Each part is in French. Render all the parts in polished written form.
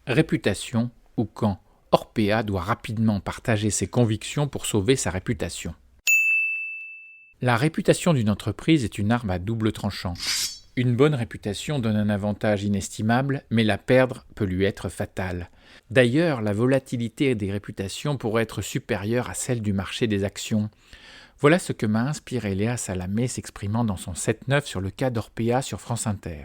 Réputation ou quand Orpea doit rapidement partager ses convictions pour sauver sa réputation. La réputation d'une entreprise est une arme à double tranchant. Une bonne réputation donne un avantage inestimable, mais la perdre peut lui être fatale. D'ailleurs, la volatilité des réputations pourrait être supérieure à celle du marché des actions. Voilà ce que m'a inspiré Léa Salamé s'exprimant dans son 7-9 sur le cas d'Orpea sur France Inter.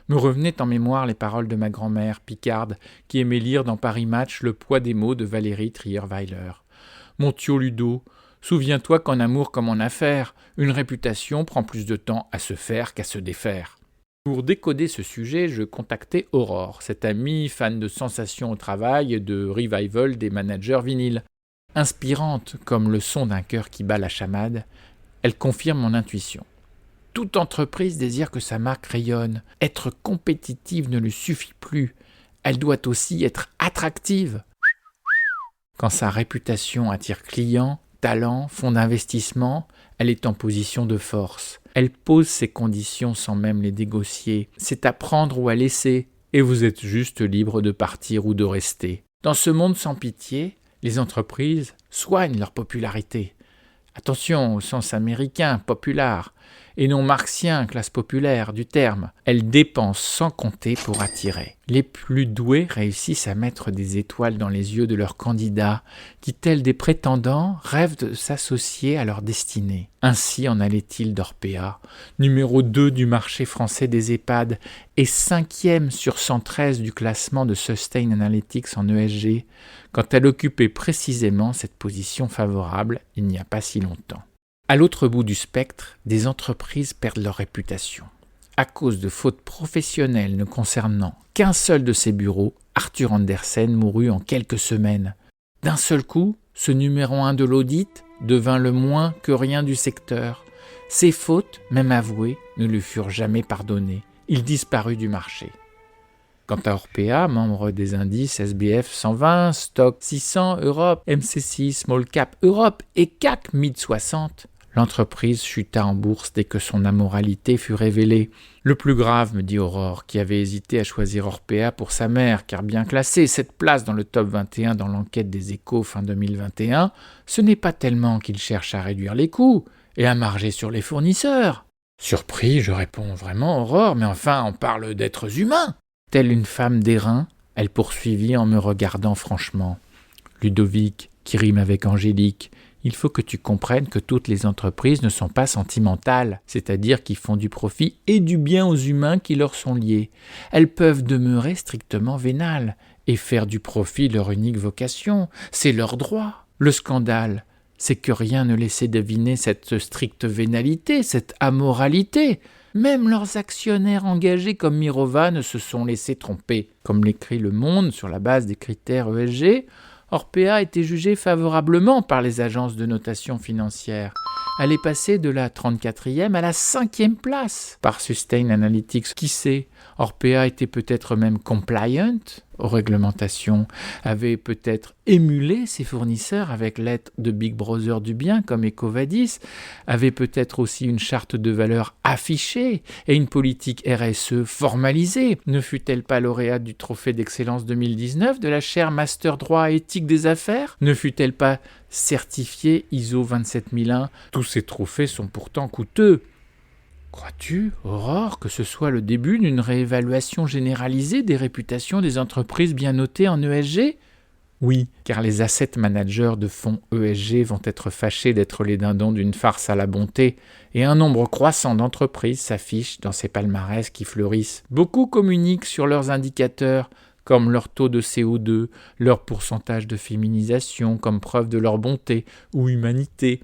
Me revenaient en mémoire les paroles de ma grand-mère, picarde, qui aimait lire dans Paris Match Le poids des mots de Valérie Trierweiler. Mon Thio Ludo, souviens-toi qu'en amour comme en affaires, une réputation prend plus de temps à se faire qu'à se défaire. Pour décoder ce sujet, je contactais Aurore, cette amie fan de sensations au travail et de revival des managers vinyles. Inspirante comme le son d'un cœur qui bat la chamade, elle confirme mon intuition. Toute entreprise désire que sa marque rayonne. Être compétitive ne lui suffit plus. Elle doit aussi être attractive. Quand sa réputation attire clients, talents, fonds d'investissement, elle est en position de force. Elle pose ses conditions sans même les négocier. C'est à prendre ou à laisser, et vous êtes juste libre de partir ou de rester. Dans ce monde sans pitié, les entreprises soignent leur popularité. Attention au sens américain, populaire, et non marxien, classe populaire du terme. Elles dépensent sans compter pour attirer. Les plus doués réussissent à mettre des étoiles dans les yeux de leurs candidats, qui, tels des prétendants, rêvent de s'associer à leur destinée. Ainsi en allait-il d'Orpea, numéro 2 du marché français des EHPAD et 5e sur 113 du classement de Sustain Analytics en ESG, quand elle occupait précisément cette position favorable il n'y a pas si longtemps. À l'autre bout du spectre, des entreprises perdent leur réputation. À cause de fautes professionnelles ne concernant qu'un seul de ses bureaux, Arthur Andersen mourut en quelques semaines. D'un seul coup, ce numéro 1 de l'audit devint le moins que rien du secteur. Ses fautes, même avouées, ne lui furent jamais pardonnées. Il disparut du marché. Quant à Orpea, membre des indices SBF 120, Stock 600 Europe, MSCI Small Cap Europe et CAC Mid 60, l'entreprise chuta en bourse dès que son amoralité fut révélée. Le plus grave, me dit Aurore, qui avait hésité à choisir Orpea pour sa mère, car bien classée, cette place dans le top 21 dans l'enquête des Échos fin 2021, ce n'est pas tellement qu'il cherche à réduire les coûts et à marger sur les fournisseurs. Surpris, je réponds vraiment, Aurore, mais enfin, on parle d'êtres humains. Telle une femme d'airain, elle poursuivit en me regardant franchement. Ludovic, qui rime avec Angélique, il faut que tu comprennes que toutes les entreprises ne sont pas sentimentales, c'est-à-dire qui font du profit et du bien aux humains qui leur sont liés. Elles peuvent demeurer strictement vénales et faire du profit leur unique vocation, c'est leur droit. Le scandale, c'est que rien ne laissait deviner cette stricte vénalité, cette amoralité. Même leurs actionnaires engagés comme Mirova ne se sont laissés tromper. Comme l'écrit Le Monde sur la base des critères ESG, Orpea a été jugée favorablement par les agences de notation financière. Elle est passée de la 34e à la 5e place par Sustain Analytics. Qui sait, Orpea était peut-être même compliant aux réglementations, avait peut-être émulé ses fournisseurs avec l'aide de Big Brother du bien comme Ecovadis, avait peut-être aussi une charte de valeur affichée et une politique RSE formalisée. Ne fut-elle pas lauréate du trophée d'excellence 2019 de la chaire Master Droit et Éthique des Affaires? Ne fut-elle pas certifiée ISO 27001? Tous ces trophées sont pourtant coûteux. Crois-tu, Aurore, que ce soit le début d'une réévaluation généralisée des réputations des entreprises bien notées en ESG ? Oui, car les asset managers de fonds ESG vont être fâchés d'être les dindons d'une farce à la bonté, et un nombre croissant d'entreprises s'affichent dans ces palmarès qui fleurissent. Beaucoup communiquent sur leurs indicateurs, comme leur taux de CO2, leur pourcentage de féminisation, comme preuve de leur bonté ou humanité.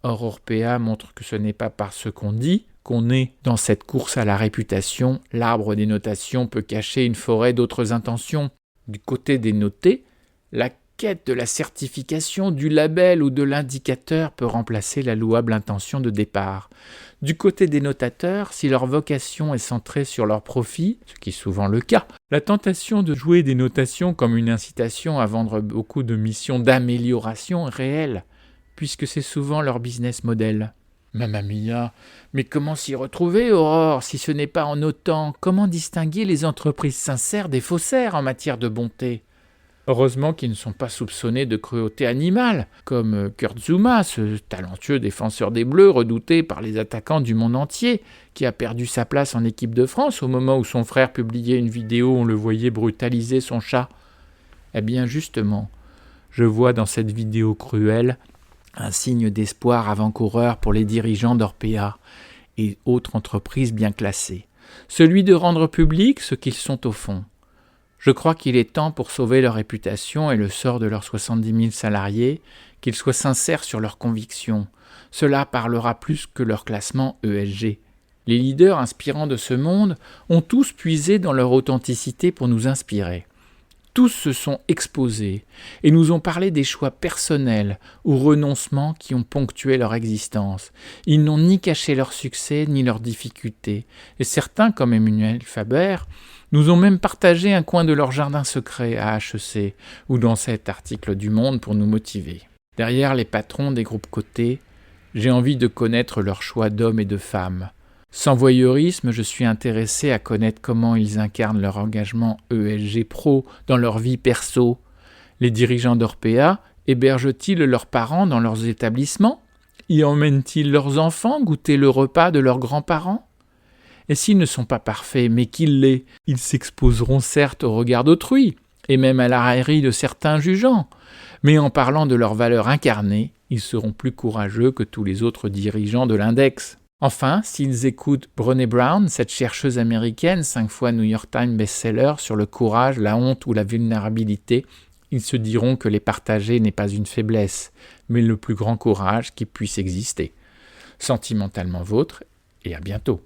Or, Orpea montre que ce n'est pas parce qu'on dit qu'on est dans cette course à la réputation, l'arbre des notations peut cacher une forêt d'autres intentions. Du côté des notés, la quête de la certification, du label ou de l'indicateur peut remplacer la louable intention de départ. Du côté des notateurs, si leur vocation est centrée sur leur profit, ce qui est souvent le cas, la tentation de jouer des notations comme une incitation à vendre beaucoup de missions d'amélioration est réelle, puisque c'est souvent leur business model. Mamma mia, mais comment s'y retrouver, Aurore, si ce n'est pas en notant comment distinguer les entreprises sincères des faussaires en matière de bonté? Heureusement qu'ils ne sont pas soupçonnés de cruauté animale, comme Kurt Zouma, ce talentueux défenseur des Bleus redouté par les attaquants du monde entier, qui a perdu sa place en équipe de France au moment où son frère publiait une vidéo où on le voyait brutaliser son chat. Eh bien justement, je vois dans cette vidéo cruelle un signe d'espoir avant-coureur pour les dirigeants d'Orpea et autres entreprises bien classées, celui de rendre public ce qu'ils sont au fond. Je crois qu'il est temps pour sauver leur réputation et le sort de leurs 70 000 salariés, qu'ils soient sincères sur leurs convictions. Cela parlera plus que leur classement ESG. Les leaders inspirants de ce monde ont tous puisé dans leur authenticité pour nous inspirer. Tous se sont exposés et nous ont parlé des choix personnels ou renoncements qui ont ponctué leur existence. Ils n'ont ni caché leur succès ni leurs difficultés. Et certains, comme Emmanuel Faber, nous ont même partagé un coin de leur jardin secret à HEC ou dans cet article du Monde pour nous motiver. Derrière les patrons des groupes cotés, j'ai envie de connaître leurs choix d'hommes et de femmes. Sans voyeurisme, je suis intéressé à connaître comment ils incarnent leur engagement ESG pro dans leur vie perso. Les dirigeants d'Orpea hébergent-ils leurs parents dans leurs établissements? Y emmènent-ils leurs enfants goûter le repas de leurs grands-parents? Et s'ils ne sont pas parfaits, mais qu'ils l'aient, ils s'exposeront certes au regard d'autrui, et même à la raillerie de certains jugeants. Mais en parlant de leurs valeurs incarnées, ils seront plus courageux que tous les autres dirigeants de l'index. Enfin, s'ils écoutent Brené Brown, cette chercheuse américaine, 5 fois New York Times best-seller sur le courage, la honte ou la vulnérabilité, ils se diront que les partager n'est pas une faiblesse, mais le plus grand courage qui puisse exister. Sentimentalement vôtre, et à bientôt.